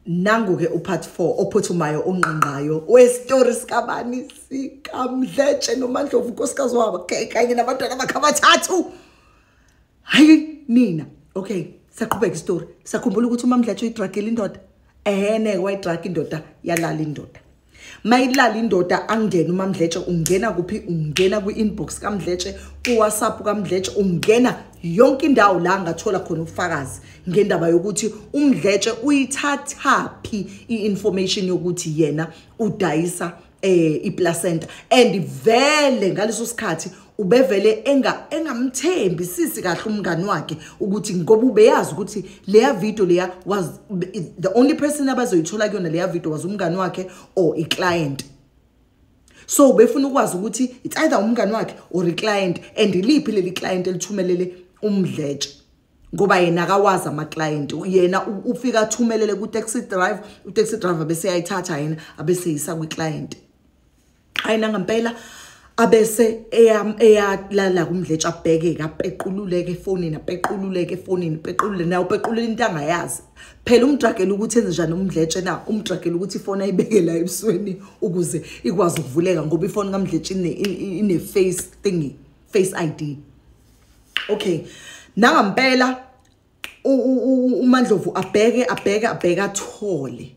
nangu-ke upart 4 ophuthumayo onqanqayo westory sikabani sikaMdletshe noMandlovu unkosikazi wabo kanye nabantwana bakhe abathathu. Hayi nina, okay, saqhubeka istory. Sakhumbula ukuthi uMaMdletshe uyidragile indoda. Ehene wayidraga indoda yalala indoda. Mayilala indoda angena uMaMdletshe ungena kuphi? Ungena kwi-inbox kaMdletshe, ku-WhatsApp kaMdletshe, ungena yonke indawo la ngathola khona ubufakazi ngendaba yokuthi uMdletshe uyithathaphi i-information yokuthi yena udayisa iplacenta, and vele ngaleso sikhathi ubevele engamthembi sisi kahle umngani wakhe ukuthi ngoba ubeyazi ukuthi leya video leya was the only person abazoyithola kuyona leya video was umngani wakhe or i-client. So befuna ukwazi ukuthi it's either umngani wakhe or i-client, and iliphi leli client elithumelele uMdletshe ngoba yena akawazi ama-client. Yena ufika athumelele ku-taxi driver, u-taxi driver bese yayithatha yena abese yisa kwi-client. Ayina ngempela abese eyalala kuMdletshe abheke apequluleke efonini, apequluleke efonini, pequlule nawo pequlule into angayazi. Phela umdragela ukuthi enze njani uMdletshe na, umdragela ukuthi ifoni ayibeke la ebusweni ukuze ikwazi ukuvuleka ngoba ifoni kaMdletshe ine face thingy, face ID. Okay, nangempela uMandlovu abheke athole,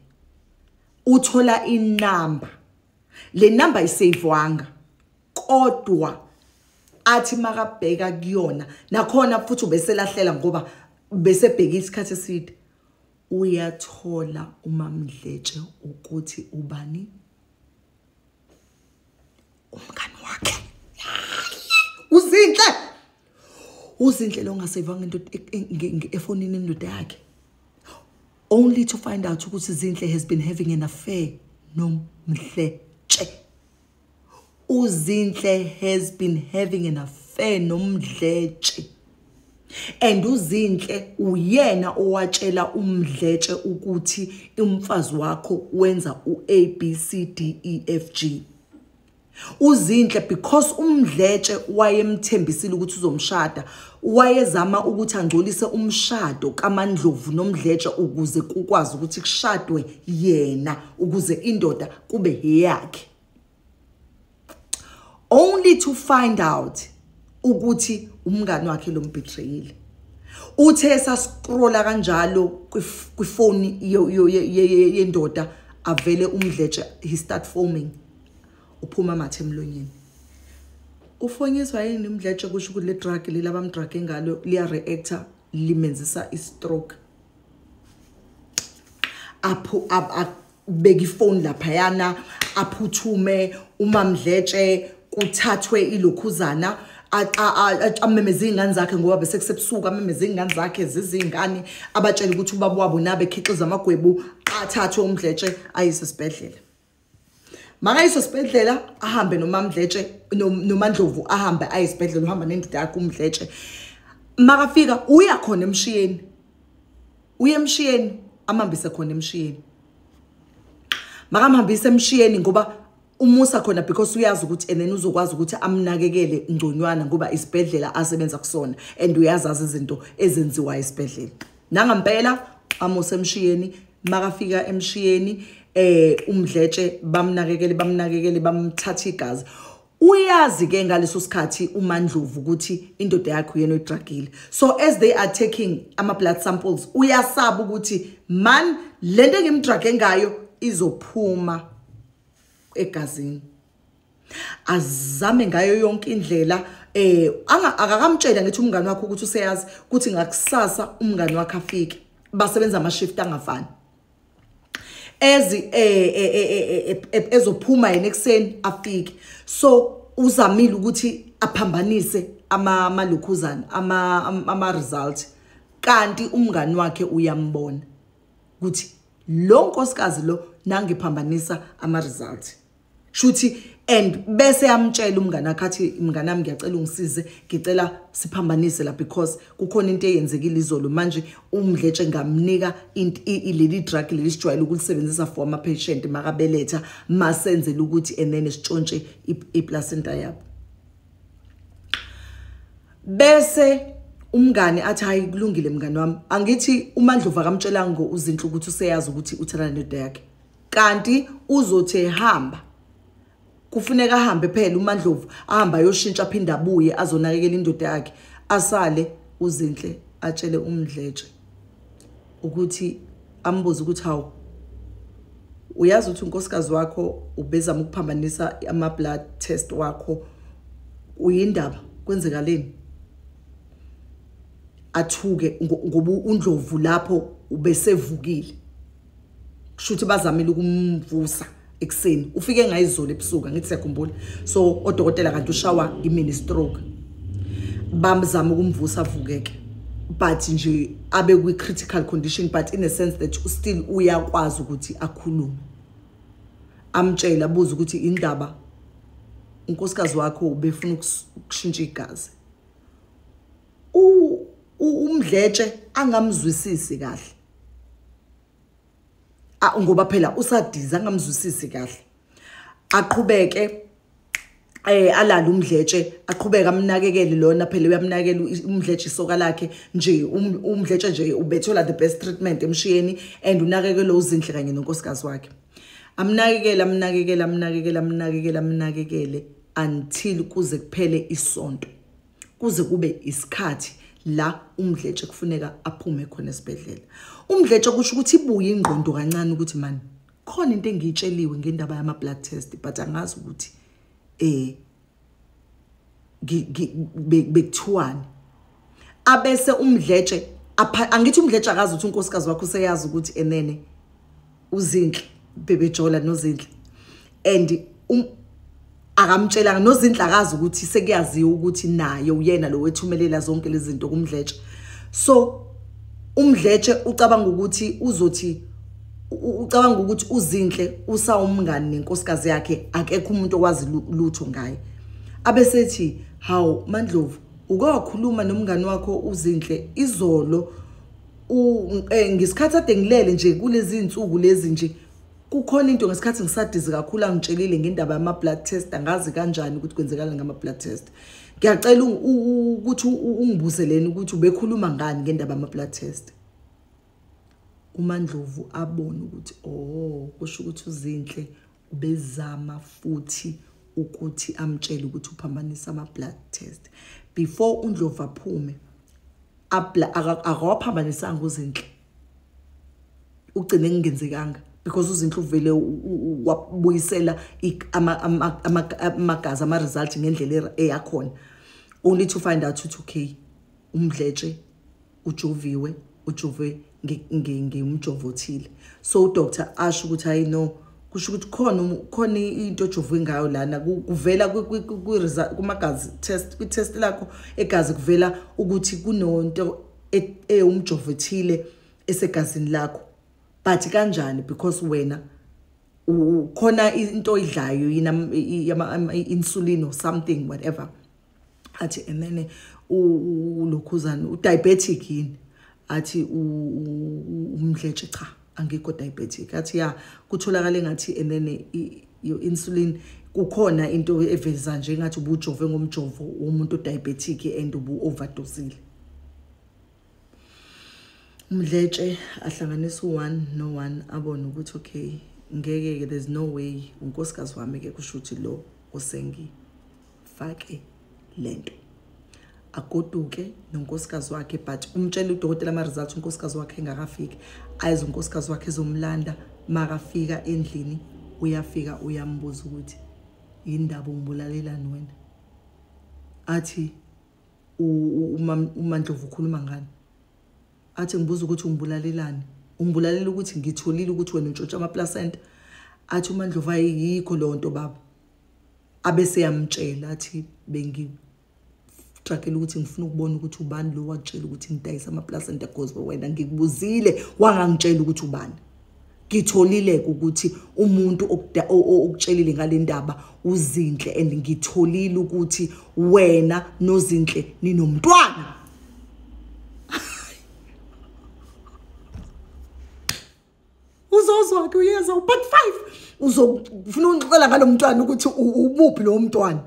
uthola inamba. Le number isavewanga kodwa athi makabheka kuyona nakhona futhi ubeselahlela ngoba besebheka isikhathi eside, uyathola uMaMdletshe ukuthi ubani umngani wakhe. Uzinhle lo ngasevanga into efonini indoda yakhe, only to find out ukuthi Zinhle has been having an affair noMdletshe. Uzinhle has been having an affair noMdletshe, and uZinhle uyena owatshela uMdletshe ukuthi umfazi wakho wenza u-ABCDEFG. Uzinhle because uMdletshe wayemthembisile ukuthi uzomshada, wayezama ukuthi angcolise umshado kaMandlovu noMdletshe ukuze kukwazi ukuthi kushadwe yena ukuze indoda kube yakhe, only to find out ukuthi umngani wakhe lo mbethrayile. Uthe sascrolla kanjalo kwifoni yendoda avele uMdletshe he start foaming, uphuma amathe emlonyeni. Ufonyiswa yini uMdletshe kusho ukuthi le drug leli abamdrage ngalo liya reactor limenzisa istroke. Apho beki phone lapha yana aphuthume uMaMdletshe kuthathwe ilokhuzana amemeza ingane zakhe ngoba bese kusebusuku amemeza ingane zakhe zizingane abatshela ukuthi ubaba wabo nabe ekhiqiza amagwebu athathwe uMdletshe ayisesibhedlela. Makayise esibhedlela ahambe noMaMdletshe noMandlovu ahambe ayisibhedlela uhamba nendoda yakhe uMdletshe. Makafika uya khona emshiyeni. Uye emshiyeni amhambise khona emshiyeni. Makamhambise emshiyeni ngoba umusa khona because uyazi ukuthi enene uzokwazi ukuthi amnakekele ngconywana ngoba isibhedlela asebenza kusona and uyazazi izinto ezenziwa esibhedlela. Nangempela amusa emshiyeni, makafika emshiyeni uMdletshe bamnakekele bamthatha igazi. Uyazi ke ngaleso sikhathi uMandlovu ukuthi indoda yakhe uyena oyidragile. So as they are taking ama blood samples uyasaba ukuthi man lento engimdrage ngayo izophuma egazini. Azame ngayo yonke indlela akakamtshela ngithi umngani wakhe ukuthi useyazi ukuthi ngakusasa umngani wakhe afike basebenza ama shift angafani. Ezophuma yena ekseni afike. So uzamile ukuthi aphambanise amalokhuzana ama result, kanti umngani wakhe uyambona ukuthi lo nkosikazi lo nangiphambanisa ama result shuthi, and bese yamtshela umngani wakhe athi mngani nami ngiyacela ungisize, ngicela siphambanise la because kukhona into eyenzekile izolo manje uMdletshe ngamnika leli drug leli sijwayele ukulisebenzisa for ama patient makabeletha masenzele ukuthi enene sitshontshe iplacenta yabo. Bese umngane athi hayi kulungile mngane wami angithi uMandlovu akamtshelanga uZinhle ukuthi useyazi ukuthi uthanda nendoda yakhe kanti uzothi hamba kufuneka ahambe phela uMandlovu ahamba ayoshintsha aphinda abuye azonakekela indoda yakhe asale uZinhle atshele uMdletshe ukuthi ambuze ukuthi hawu uyazi ukuthi unkosikazi wakho ubezama ukuphambanisa ama blood test wakho uyindaba kwenzekaleni athuke ngoba uNdlovu lapho ubesevukile kushuthi bazamile ukumvusa ekseni ufike ngayizolo ebusuku ngithi siyakhumbula so odokotela kanti ushawa imini stroke bamzama ukumvusa avukeke but nje abe kwi critical condition but in a sense that still uyakwazi ukuthi akhulume amtshela abuza ukuthi indaba unkosikazi wakho ubefuna ukushintsha igazi uMdletshe angamzwisisi kahle ngoba phela usadiza angamzwisisi kahle aqhubeke alala uMdletshe aqhubeka amnakekele lona phela uyamnakekela uMdletshe isoka lakhe nje uMdletshe nje ubethola the best treatment emshiyeni and unakekelo uZinhle kanye nonkosikazi wakhe amnakekele until kuze kuphele isonto kuze kube isikhathi la uMdletshe kufuneka aphume khona esibedlela uMdletshe kusho ukuthi ibuye ingqondo kancane ukuthi man khona into engitsheliwe ngendaba yama blood test but angazi ukuthi bekuthiwani abese uMdletshe angithi uMdletshe akazi ukuthi unkosikazi wakho useyazi ukuthi enene uZinhle bebejola noZinhle and akamtshela noZinhle akazi ukuthi sekuyaziwa ukuthi naye uyena lo wethumelela zonke lezi zinto kuMdletshe so uMdletshe ucabanga ukuthi uZinhle usawumngani nenkosikazi yakhe akekho umuntu okwazi lutho ngaye abesethi hawu Mandlovu ukakhuluma nomngani wakho uZinhle izolo ngesikhathi ade ngilele nje kulezi insuku lezi nje kukhona into ngesikhathi ngisadize kakhulu angitshelile ngendaba yama blood test angazi kanjani ukuthi kwenzekala ngama blood test ngiyacela ukuthi ungibuzeleni ukuthi ubekhuluma ngani ngendaba yama blood test uMandlovu abone ukuthi kusho ukuthi uZinhle ubezama futhi ukuthi amtshele ukuthi uphambanisa ama blood test before uNdlovu aphume akawaphambanisanga uZinhle ugcine ngenzekanga because uZinhle uvele wabuyisela amagazi ama result ngendlela eyakhona only to find out ukuthi okay uMdletshe ujove ngeumjovo othile so udoctor asho ukuthi I know kusho ukuthi khona into ojovwe ngayo lana kuvela kumagazi test kwi-test lakho egazi kuvela ukuthi kunonto umjovo othile esegazini lakho but kanjani because wena khona into oyidlayo yina insulin or something whatever athi and then ulokhuzana udiabetic yini athi uMdletshe cha angikho diabetic athi ya kutholakala ngathi and then your insulin kukhona into eveza nje ngathi ubujove ngomjovo umuntu diabetic and ubu overdosile uMdletshe ahlanganisa u1 no1 abone ukuthi okay ngeke there's no way unkosikazi wami ke kushuthi lo osengifake lento agoduke nonkosikazi wakhe but umtshela udokotela ama results unkosikazi wakhe engakafiki ayizo unkosikazi wakhe ezomlanda makafika endlini uyafika uyambuza ukuthi indaba umbulalelani wena athi uMandlovu ukhuluma ngani athi ngibuza ukuthi ungibulalela ukuthi ngitholile ukuthi wena untshontsha ama placenta athi uMandlovu ayikho lonto baba abese yamtshela athi tracela ukuthi ngifuna ukubona ukuthi ubani lo wakutshela ukuthi ngidayisa ama placenta cause wena ngikubuzile wangangitshela ukuthi ubani ngitholile ukuthi umuntu okutshelile ngale ndaba uZinhle and ngitholile ukuthi wena noZinhle ninomntwana uzozwa ke uyeza but 5 uzofuna ukuxoxela ngalomntwana ukuthi umuphi lo mntwana